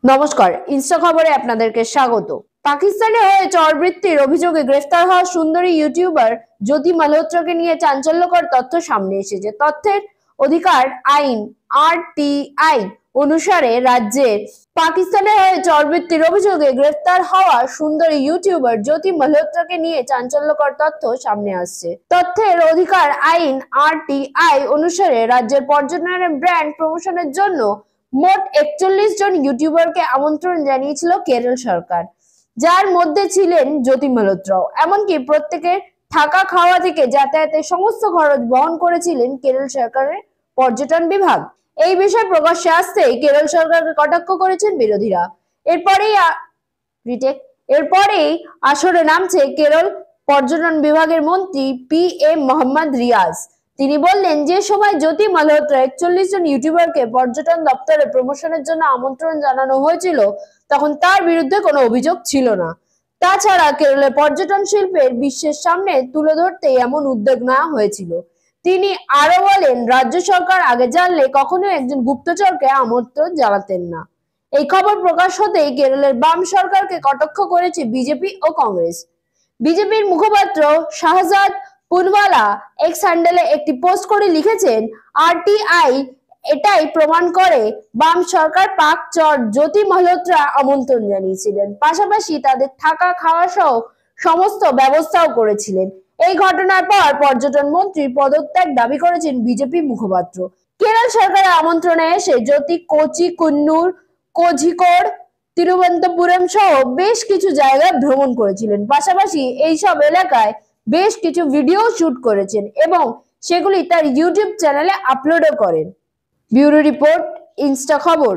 নমস্কার, ইনস্টা খবরে আপনাদেরকে স্বাগত। পাকিস্তানে হয়ে চরবৃত্তির অভিযোগে গ্রেফতার হওয়া সুন্দরী ইউটিউবার জ্যোতি মালহোত্রাকে নিয়ে চাঞ্চল্যকর তথ্য সামনে এসেছে। তথ্যের অধিকার আইন আরটিআই অনুসারে রাজ্যের পাকিস্তানে হয়ে চরবৃত্তির অভিযোগে গ্রেফতার হওয়া সুন্দরী ইউটিউবার জ্যোতি মালহোত্রাকে নিয়ে চাঞ্চল্যকর তথ্য সামনে আসছে। তথ্যের অধিকার আইন আরটিআই অনুসারে রাজ্যের পর্যটনের ব্র্যান্ড প্রমোশনের জন্য মোট ৪১ জন ইউটিউবারকে আমন্ত্রণ জানিয়েছিল কেরল সরকার, যার মধ্যে ছিলেন জ্যোতি মালহোত্রাও। এমনকি প্রত্যেকের থাকা খাওয়া থেকে যাতায়াতের সমস্ত খরচ বহন করেছিলেন কেরল সরকারের পর্যটন বিভাগ। এই বিষয় প্রকাশ্যে আসতেই কেরল সরকারকে কটাক্ষ করেছেন বিরোধীরা। এরপরেই আসরে নামছে কেরল পর্যটন বিভাগের মন্ত্রী PM মোহাম্মদ রিয়াজ। তিনি বললেন, যে সময় জ্যোতি মালহোত্রা ৪১ জন ইউটিউবারকে পর্যটন দপ্তরে প্রমোশনের জন্য আমন্ত্রণ জানানো হয়েছিল, তখন তার বিরুদ্ধে কোনো অভিযোগ ছিল না। তাছাড়া কেরলের পর্যটন শিল্পের বিশ্বের সামনে তুলে ধরতে এমন উদ্যোগ নেওয়া হয়েছিল। তিনি আরো বলেন, রাজ্য সরকার আগে জানলে কখনোই একজন গুপ্তচরকে আমন্ত্রণ জানাতেন না। এই খবর প্রকাশ হতেই কেরলের বাম সরকারকে কটাক্ষ করেছে বিজেপি ও কংগ্রেস। বিজেপির মুখপাত্র শাহজাদ পুনওয়ালা এক্স হ্যান্ডেলে একটি পোস্ট করে লিখেছেন, আরটিআই এটাই প্রমাণ করে বাম সরকার পাক চর জ্যোতি মালহোত্রা আমন্ত্রণ জানিয়েছিলেন, পাশাপাশি তাদের থাকা খাওয়া সহ সমস্ত ব্যবস্থাও করেছিলেন। এই ঘটনার পর পর্যটন মন্ত্রী পদত্যাগ দাবি করেছেন বিজেপি মুখপাত্র। কেরল সরকারের আমন্ত্রণে এসে জ্যোতি কোচি, কুন্নুর, কোঝিকোড, তিরুবনন্তপুরম সহ বেশ কিছু জায়গায় ভ্রমণ করেছিলেন। পাশাপাশি এইসব এলাকায় বেশ কিছু ভিডিও শুট করেছেন এবং সেগুলি তার ইউটিউব চ্যানেলে আপলোডও করেন। ব্যুরো রিপোর্ট, ইনস্টা খবর।